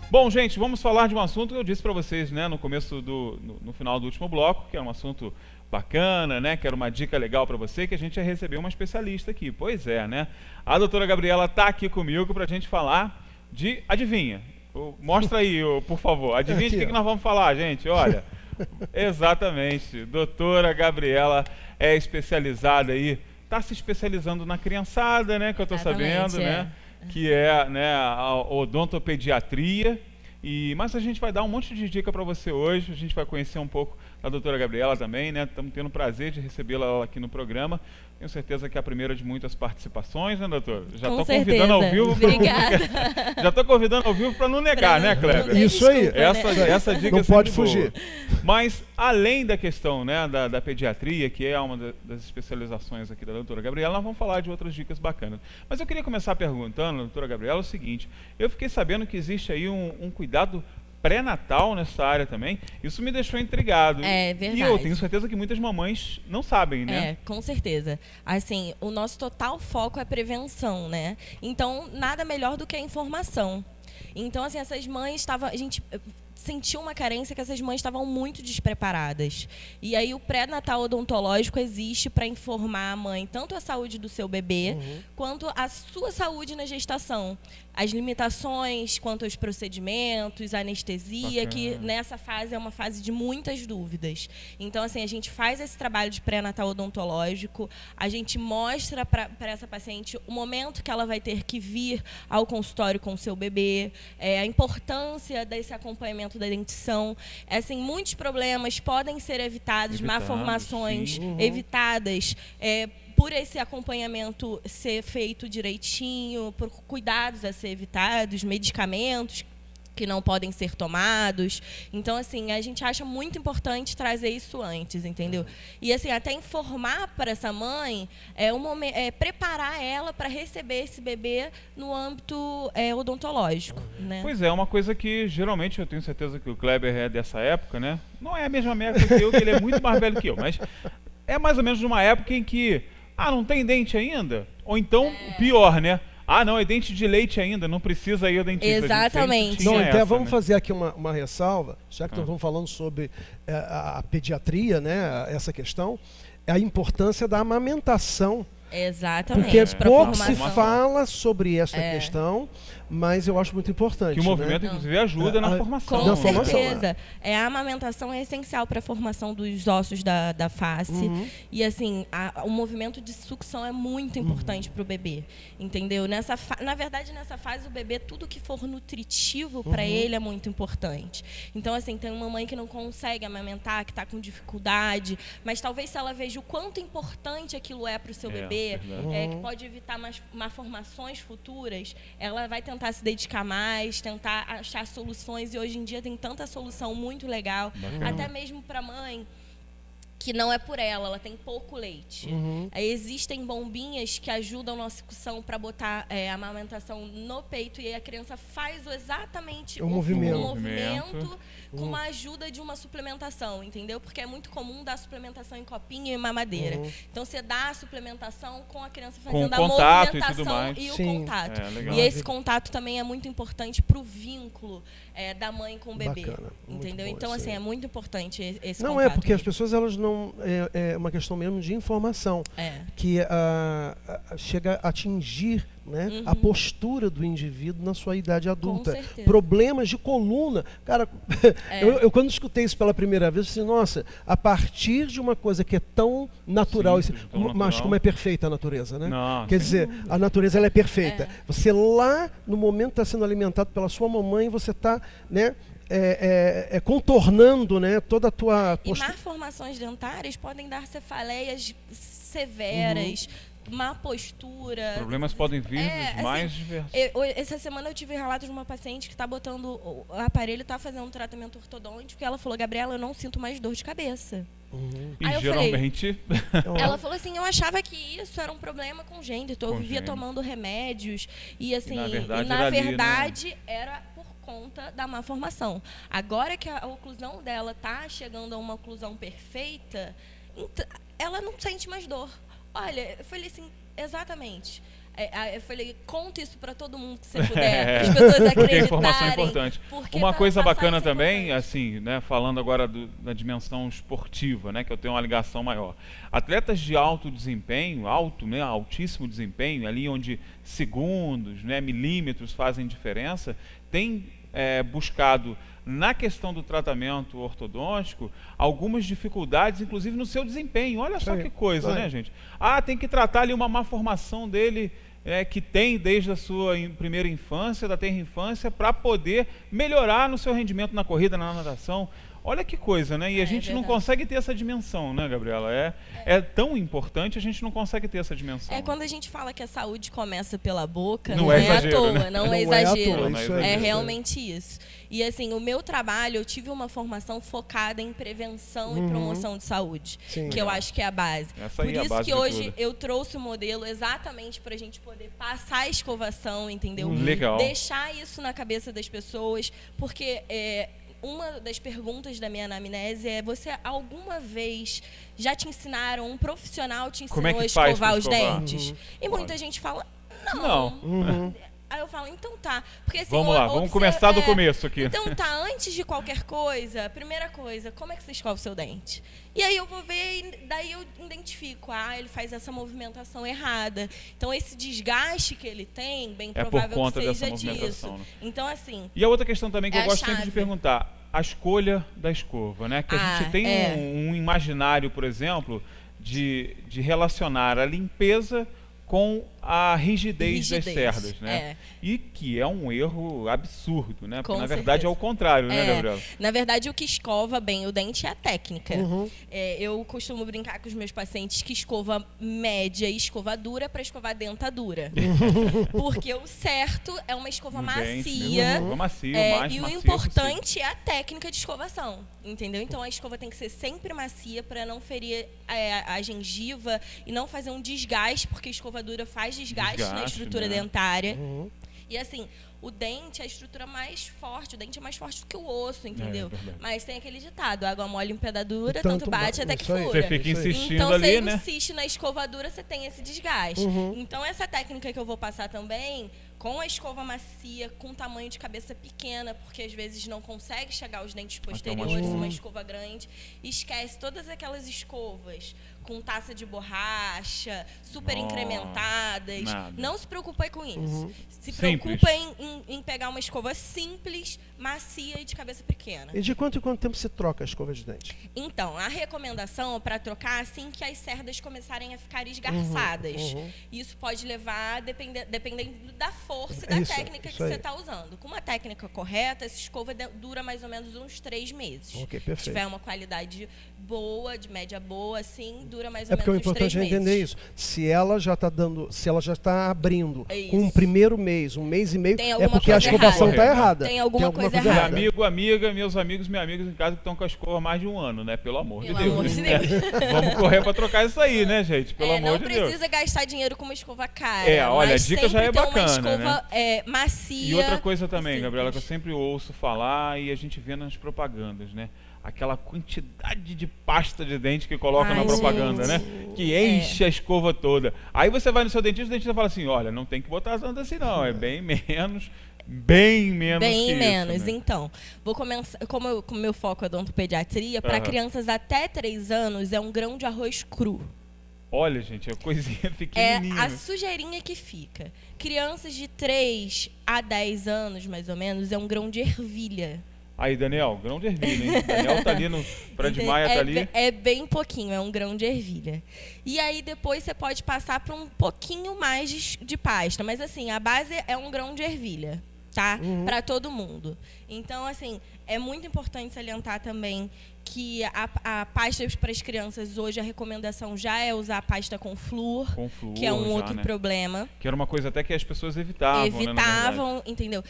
Bom, gente, vamos falar de um assunto que eu disse para vocês, né, no final do último bloco, que é um assunto bacana, né, que era uma dica legal para você, que a gente ia receber uma especialista aqui. Pois é, né? A doutora Gabriela está aqui comigo para a gente falar de... Adivinha? Mostra aí, por favor. Adivinha de que nós vamos falar, gente? Olha, exatamente. Doutora Gabriela é especializada aí, está se especializando na criançada, né, que eu estou sabendo, né? Que é, né, a odontopediatria. Mas a gente vai dar um monte de dica para você hoje. A gente vai conhecer um pouco da doutora Gabriela também, né? Estamos tendo o prazer de recebê-la aqui no programa. Tenho certeza que é a primeira de muitas participações, né, doutor? Já estou convidando ao vivo. Obrigada. Já estou convidando ao vivo para não negar, né, Kleber? Isso aí. Essa dica não pode fugir. Mas, além da questão, né, da pediatria, que é uma das especializações aqui da doutora Gabriela, nós vamos falar de outras dicas bacanas. Mas eu queria começar perguntando, doutora Gabriela, o seguinte: eu fiquei sabendo que existe aí um cuidado pré-natal nessa área também. Isso me deixou intrigado. É verdade. E eu tenho certeza que muitas mamães não sabem, né? É, com certeza. Assim, o nosso total foco é prevenção, né? Então, nada melhor do que a informação. Então, assim, essas mães estavam... A gente sentiu uma carência que essas mães estavam muito despreparadas. E aí o pré-natal odontológico existe para informar a mãe tanto a saúde do seu bebê, quanto a sua saúde na gestação. As limitações quanto aos procedimentos, a anestesia, que nessa fase é uma fase de muitas dúvidas. Então, assim, a gente faz esse trabalho de pré-natal odontológico, a gente mostra para essa paciente o momento que ela vai ter que vir ao consultório com o seu bebê, a importância desse acompanhamento da dentição. Assim, muitos problemas podem ser evitados, malformações evitadas, por esse acompanhamento ser feito direitinho, por cuidados a ser evitados, medicamentos que não podem ser tomados. Então, assim, a gente acha muito importante trazer isso antes, entendeu? E, assim, até informar para essa mãe, preparar ela para receber esse bebê no âmbito odontológico, né? Pois é, uma coisa que, geralmente, eu tenho certeza que o Kleber é dessa época, né? Não é a mesma época que eu, que ele é muito mais velho que eu, mas é mais ou menos uma época em que, não tem dente ainda? Ou então, pior, né? Não, é dente de leite ainda, não precisa ir ao dentista. Exatamente. Não, até vamos fazer aqui uma ressalva, já que nós estamos falando sobre a pediatria, né, essa questão, a importância da amamentação. Exatamente. Porque pouco se fala sobre essa questão, mas eu acho muito importante. Que o movimento, inclusive, ajuda na formação. Com certeza. A amamentação é essencial para a formação dos ossos da face. E, assim, o movimento de sucção é muito importante para o bebê. Entendeu? Na verdade, nessa fase, o bebê, tudo que for nutritivo para ele é muito importante. Então, assim, tem uma mãe que não consegue amamentar, que está com dificuldade, mas talvez se ela veja o quanto importante aquilo é para o seu bebê, que pode evitar malformações futuras, ela vai tentar se dedicar mais, tentar achar soluções, e hoje em dia tem tanta solução muito legal, até mesmo para a mãe que não é por ela tem pouco leite. Existem bombinhas que ajudam na sucção para botar a amamentação no peito, e aí a criança faz exatamente o movimento com a ajuda de uma suplementação, entendeu? Porque é muito comum dar suplementação em copinho e mamadeira. Então, você dá a suplementação com a criança fazendo a movimentação e o contato. E esse contato também é muito importante para o vínculo da mãe com o bebê. Bacana, entendeu? Então, assim, é muito importante esse contato. Não é, porque as pessoas, elas não... É uma questão mesmo de informação. Que chega a atingir, né, a postura do indivíduo na sua idade adulta. Problemas de coluna. Cara, eu quando escutei isso pela primeira vez, eu disse, nossa, a partir de uma coisa que é tão natural, mas como é perfeita a natureza, né? Quer dizer, a natureza, ela é perfeita. Você lá, no momento está sendo alimentado pela sua mamãe, você está, né, contornando, né, toda a tua postura. E malformações dentárias podem dar cefaleias severas, má postura. Os problemas podem vir dos mais diversos. Essa semana eu tive relato de uma paciente que está botando o aparelho, está fazendo um tratamento ortodôntico, e ela falou, Gabriela, eu não sinto mais dor de cabeça. E aí geralmente... ela falou assim, eu achava que isso era um problema congênito, eu vivia tomando remédios, e assim, na verdade era por conta da má formação. Agora que a oclusão dela está chegando a uma oclusão perfeita, ela não sente mais dor. Olha, eu falei assim, exatamente. Eu falei, conta isso para todo mundo que você puder, as pessoas acreditarem. Porque a informação é importante. Uma coisa bacana também, assim, né, falando agora da dimensão esportiva, né, que eu tenho uma ligação maior. Atletas de alto desempenho, né, altíssimo desempenho, ali onde segundos, né, milímetros fazem diferença, têm buscado, na questão do tratamento ortodôntico, algumas dificuldades, inclusive no seu desempenho. Olha só que coisa, né, gente? Tem que tratar ali uma má formação dele, que tem desde a sua primeira infância, da tenra infância, para poder melhorar no seu rendimento na corrida, na natação. Olha que coisa, né? E a gente não consegue ter essa dimensão, né, Gabriela? É tão importante, a gente não consegue ter essa dimensão. Quando a gente fala que a saúde começa pela boca, não é exagero, à toa, né? não é exagero. É realmente isso. E assim, o meu trabalho, eu tive uma formação focada em prevenção e promoção de saúde, que eu acho que é a base. Por isso que hoje eu trouxe o modelo exatamente para a gente poder passar a escovação, entendeu? Legal. Deixar isso na cabeça das pessoas, porque uma das perguntas da minha anamnese é: você alguma vez já te ensinaram, um profissional te ensinou a escovar os dentes? E muita gente fala, não. Aí eu falo, então tá. Porque, assim, vamos lá, vamos começar do começo aqui. Então tá, antes de qualquer coisa, primeira coisa, como é que você escova o seu dente? E aí eu vou ver, e daí eu identifico, ele faz essa movimentação errada. Então esse desgaste que ele tem, bem provável que seja disso. Né? Então assim... E a outra questão também que eu gosto sempre de perguntar, a escolha da escova, né? Que a gente tem um imaginário, por exemplo, de relacionar a limpeza com a rigidez das cerdas, né? E que é um erro absurdo, né? Porque, na verdade, é o contrário, né, Gabriela? Na verdade, o que escova bem o dente é a técnica. Eu costumo brincar com os meus pacientes que escova média e escova dura para escovar dentadura. Porque o certo é uma escova macia. E o importante é a técnica de escovação, entendeu? Então, a escova tem que ser sempre macia para não ferir a gengiva e não fazer um desgaste, porque a escova dura faz desgaste na estrutura dentária. E assim, o dente é a estrutura mais forte, o dente é mais forte do que o osso, entendeu? Mas tem aquele ditado, água mole em pedadura, tanto bate até que fura. Você fica insistindo então, ali, você né? insiste na escovadura, você tem esse desgaste. Então, essa técnica que eu vou passar também, com a escova macia, com tamanho de cabeça pequena, porque às vezes não consegue chegar aos dentes posteriores, uma escova grande, esquece todas aquelas escovas com taça de borracha, super incrementadas. Não se preocupe com isso. Se preocupa em pegar uma escova simples, macia e de cabeça pequena. E de quanto em quanto tempo você troca a escova de dente? Então, a recomendação é para trocar assim que as cerdas começarem a ficar esgarçadas. Isso pode levar, dependendo da força e da técnica que você está usando. Com uma técnica correta, essa escova dura mais ou menos uns 3 meses. Ok, perfeito. Se tiver uma qualidade boa, de média boa, assim, dura mais ou menos uns 3 meses. É porque o importante é entender isso. Se ela já está dando, se ela já está abrindo com um primeiro mês, 1 mês e meio, é porque a escovação está errada. Tem alguma coisa errada. Amigo, amiga, meus amigos, minhas amigas em casa que estão com a escova há mais de 1 ano, né? Pelo amor de Deus. Vamos correr para trocar isso aí, né, gente? Pelo amor de Deus. Não precisa gastar dinheiro com uma escova cara. Olha, a dica já é bacana, uma escova, macia. E outra coisa também, Gabriela, que eu sempre ouço falar e a gente vê nas propagandas, né? Aquela quantidade de pasta de dente que coloca na propaganda, né? Que enche a escova toda. Aí você vai no seu dentista, o dentista fala assim, olha, não tem que botar tanto assim não, é bem menos que isso, né? Então, vou começar, como o meu foco é odontopediatria, para crianças até 3 anos é um grão de arroz cru. Olha, gente, é coisinha pequenininha. É a sujeirinha que fica. Crianças de 3 a 10 anos, mais ou menos, é um grão de ervilha. Aí, Daniel, grão de ervilha, hein? Daniel tá ali no Fred Maia, tá ali. É bem pouquinho, é um grão de ervilha. E aí depois você pode passar para um pouquinho mais de pasta. Mas assim, a base é um grão de ervilha, tá? Para todo mundo. Então, assim, é muito importante salientar também que a pasta para as crianças hoje, a recomendação já é usar a pasta com flúor, que é um outro problema. Que era uma coisa até que as pessoas evitavam, né, entendeu?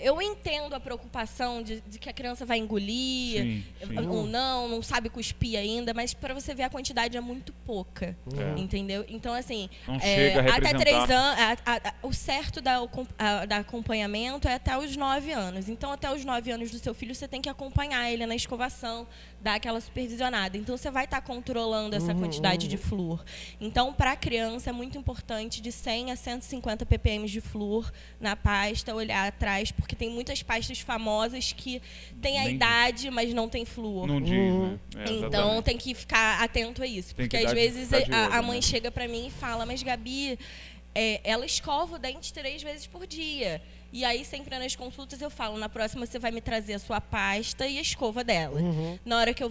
Eu entendo a preocupação de que a criança vai engolir ou não sabe cuspir ainda, mas para você ver a quantidade é muito pouca, entendeu? Então, assim, até 3 anos, o certo da acompanhamento é até os 9 anos. Então, Então, até os 9 anos do seu filho, você tem que acompanhar ele na escovação, dar aquela supervisionada. Então, você vai estar controlando essa quantidade de flúor. Então, para a criança, é muito importante de 100 a 150 ppm de flúor na pasta, olhar atrás, porque tem muitas pastas famosas que têm a idade, mas não tem flúor. Não diz, né? Então, tem que ficar atento a isso. Porque, às vezes, a mãe chega para mim e fala, mas, Gabi, ela escova o dente 3 vezes por dia. E aí, sempre nas consultas, eu falo, na próxima você vai me trazer a sua pasta e a escova dela. Na hora que eu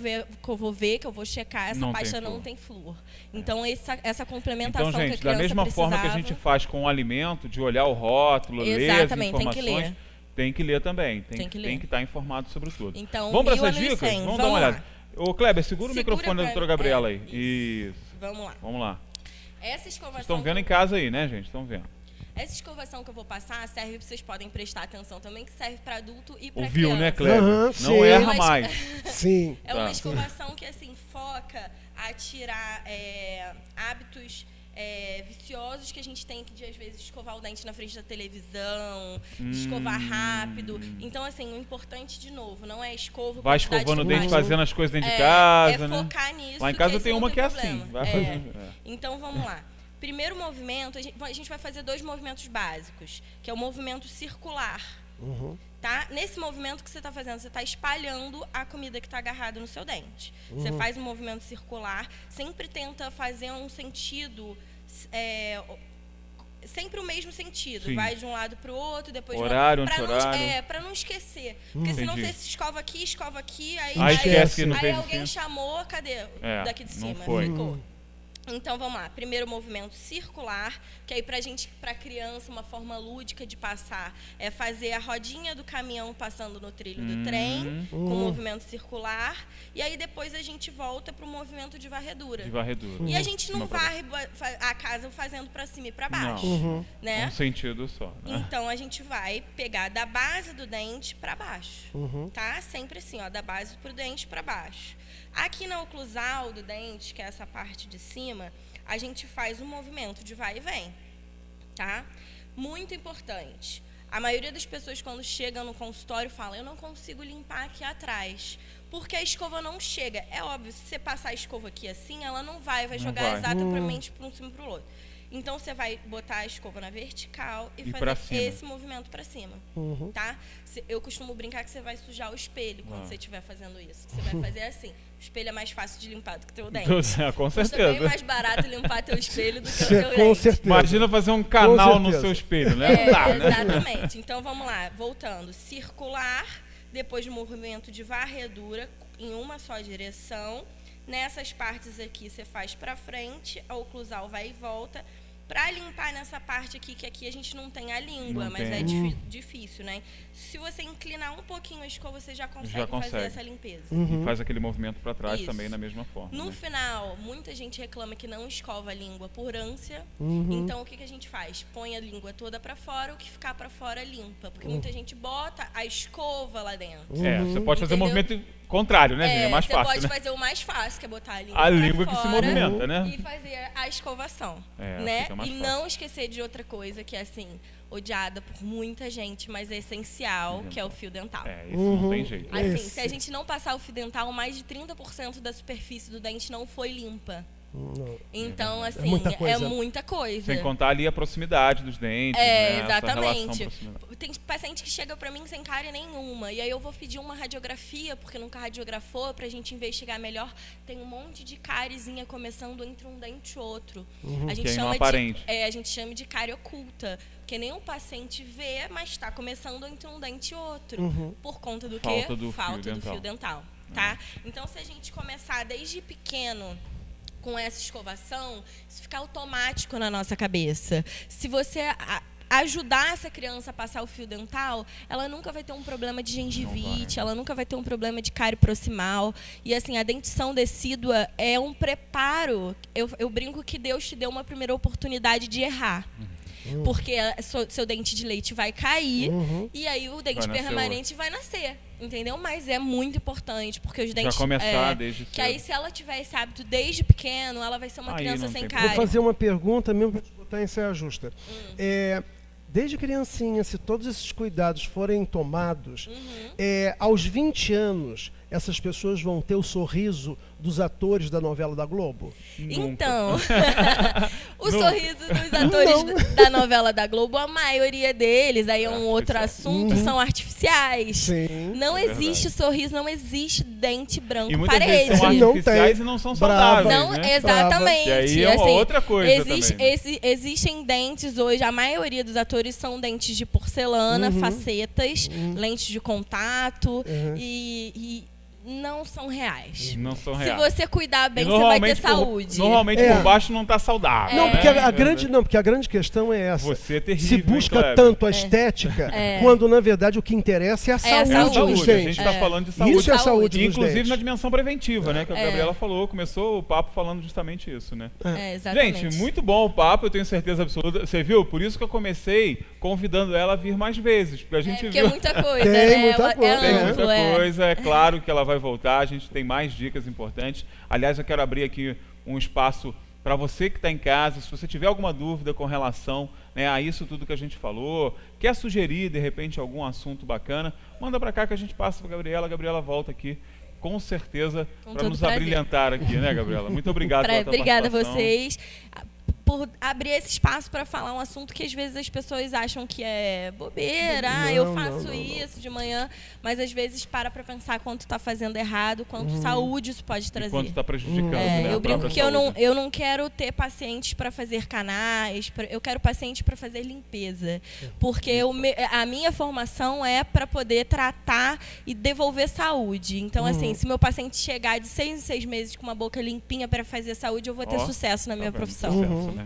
vou checar, essa pasta não tem flúor. Então, essa complementação então, gente, que a criança da mesma precisava, forma que a gente faz com o alimento, de olhar o rótulo, ler as informações, tem que ler também. Tem que estar informado sobre tudo. Então, vamos para essas dicas? Vamos dar uma olhada. Ô, Kleber, segura o microfone da doutora Gabriela aí. Isso. Vamos lá. Essa escovação... Vocês estão vendo em casa aí, né, gente? Estão vendo. Essa escovação que eu vou passar serve, vocês podem prestar atenção também, que serve para adulto e para criança. Ouviu, né, Kleber? Não erra mais. Sim. É uma escovação que, assim, foca a tirar hábitos viciosos que a gente tem, de às vezes escovar o dente na frente da televisão, escovar rápido. Então, assim, o importante, de novo, não é escova. Vai escovando o dente, fazendo as coisas dentro de casa, né? Focar nisso. Lá em casa tem uma que é assim. Então, vamos lá. Primeiro movimento, a gente vai fazer 2 movimentos básicos, que é o movimento circular. Tá? Nesse movimento que você está fazendo, você está espalhando a comida que está agarrada no seu dente. Você faz um movimento circular, sempre tenta fazer um sentido, sempre o mesmo sentido. Sim. Vai de um lado para o outro, depois horário, para não esquecer. Porque senão você se escova aqui, aí esquece que não fez alguém chamou, cadê? Daqui de cima, ficou. Então, vamos lá. Primeiro movimento circular, que aí pra criança, uma forma lúdica de passar é fazer a rodinha do caminhão passando no trilho do trem, com movimento circular. E aí depois a gente volta pro movimento de varredura. E a gente não varre a casa fazendo para cima e para baixo. Né? Um sentido só. Né? Então, a gente vai pegar da base do dente para baixo. Tá? Sempre assim, ó, da base pro dente para baixo. Aqui na oclusal do dente, que é essa parte de cima, a gente faz um movimento de vai e vem, tá? Muito importante. A maioria das pessoas, quando chegam no consultório, falam, eu não consigo limpar aqui atrás, porque a escova não chega. É óbvio, se você passar a escova aqui assim, ela não vai jogar exatamente para um cima e para o outro. Então, você vai botar a escova na vertical e fazer esse movimento para cima, tá? Eu costumo brincar que você vai sujar o espelho quando você estiver fazendo isso. Você vai fazer assim. O espelho é mais fácil de limpar do que o teu dente. Com certeza. É bem mais barato limpar teu espelho do que o teu dente. Com certeza. Imagina fazer um canal no seu espelho, né? Não dá, né? Exatamente. Então, vamos lá. Voltando. Circular, depois do movimento de varredura, em uma só direção. Nessas partes aqui, você faz para frente, a oclusal vai e volta. Para limpar nessa parte aqui, que aqui a gente não tem a língua, mas é difícil, né? Se você inclinar um pouquinho a escova, você já consegue fazer essa limpeza. E faz aquele movimento para trás também da mesma forma. No final, muita gente reclama que não escova a língua por ânsia. Então, o que a gente faz? Põe a língua toda para fora, o que ficar para fora limpa. Porque muita gente bota a escova lá dentro. Você pode fazer o movimento contrário, né, gente? É mais fácil, Você pode fazer o mais fácil, que é botar a língua que se movimenta, né? E fazer a escovação, né? E não esquecer de outra coisa que é, assim, odiada por muita gente, mas é essencial, que é o fio dental. Isso não tem jeito. Assim, se a gente não passar o fio dental, mais de 30% da superfície do dente não foi limpa. Então, assim, é muita coisa. Sem contar ali a proximidade dos dentes, né? Exatamente. Tem paciente que chega pra mim sem cárie nenhuma, e aí eu vou pedir uma radiografia, porque nunca radiografou, pra gente investigar melhor. Tem um monte de cáriezinha começando entre um dente e outro. A gente chama a gente chama de cárie oculta, porque nem o paciente vê, mas está começando entre um dente e outro. Por conta do quê? Falta do fio dental. Tá? Então, se a gente começar desde pequeno com essa escovação, isso fica automático na nossa cabeça. Se você ajudar essa criança a passar o fio dental, ela nunca vai ter um problema de gengivite, ela nunca vai ter um problema de cárie proximal. E assim, a dentição decídua é um preparo. Eu brinco que Deus te deu uma primeira oportunidade de errar. Porque seu dente de leite vai cair e aí o dente permanente vai nascer. Entendeu? Mas é muito importante, porque os dentes... Já começar desde cedo. Que aí, se ela tiver esse hábito desde pequeno, ela vai ser uma criança sem cárie. Vou fazer uma pergunta mesmo para te botar em saia justa. desde criancinha, se todos esses cuidados forem tomados, aos 20 anos, essas pessoas vão ter o sorriso dos atores da novela da Globo? Então, o sorriso dos atores da novela da Globo, a maioria deles, aí é um outro assunto, são artificiais. Sim. Não existe sorriso, não existe dente branco, e muitas parede. vezes são artificiais e não são saudáveis, não, né? Exatamente. E aí é uma outra coisa também. Existem dentes hoje, a maioria dos atores são dentes de porcelana, facetas, lentes de contato e não são reais. Não são reais. Se você cuidar bem, você vai ter saúde. Normalmente por baixo não está saudável. Não, né? porque a grande questão é essa. Você é terrível, se busca tanto a estética, quando na verdade o que interessa é a saúde dos dentes. A gente está falando de saúde. Isso é saúde dos inclusive dentes. na dimensão preventiva, né? Que a Gabriela falou, começou o papo falando justamente isso, né? Exatamente. Gente, muito bom o papo, eu tenho certeza absoluta. Você viu? Por isso que eu comecei convidando ela a vir mais vezes. Porque a gente viu. É muita coisa, tem né? muita coisa. Tem muita coisa, é claro que ela vai voltar, a gente tem mais dicas importantes. Aliás, eu quero abrir aqui um espaço para você que está em casa, se você tiver alguma dúvida com relação, né, a isso tudo que a gente falou, quer sugerir de repente algum assunto bacana, manda para cá que a gente passa para a Gabriela volta aqui com certeza para nos abrilhantar aqui, né, Gabriela? Muito obrigado pela tua Obrigada a participação. vocês por abrir esse espaço para falar um assunto que às vezes as pessoas acham que é bobeira, eu faço isso de manhã, mas às vezes para pensar quanto está fazendo errado, quanto saúde isso pode trazer. Quanto está prejudicando, né? Eu brinco que eu não quero ter pacientes para fazer canais, eu quero pacientes para fazer limpeza, porque a minha formação é para poder tratar e devolver saúde. Então, assim, se meu paciente chegar de 6 em 6 meses com uma boca limpinha para fazer saúde, eu vou ter sucesso na minha profissão. Sucesso, né?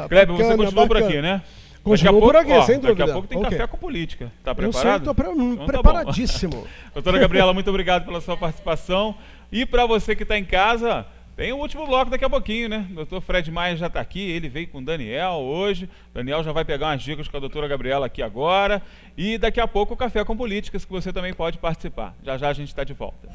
Kleber, você continua por aqui, né? Continuo por aqui, sem dúvida. Daqui a pouco tem café com política. Tá preparado? Eu sei, estou preparadíssimo. Doutora Gabriela, muito obrigado pela sua participação. E para você que está em casa, tem o último bloco daqui a pouquinho, né? O doutor Fred Maia já está aqui, ele veio com o Daniel hoje. O Daniel já vai pegar umas dicas com a doutora Gabriela aqui agora. E daqui a pouco o Café com Políticas, que você também pode participar. Já já a gente está de volta.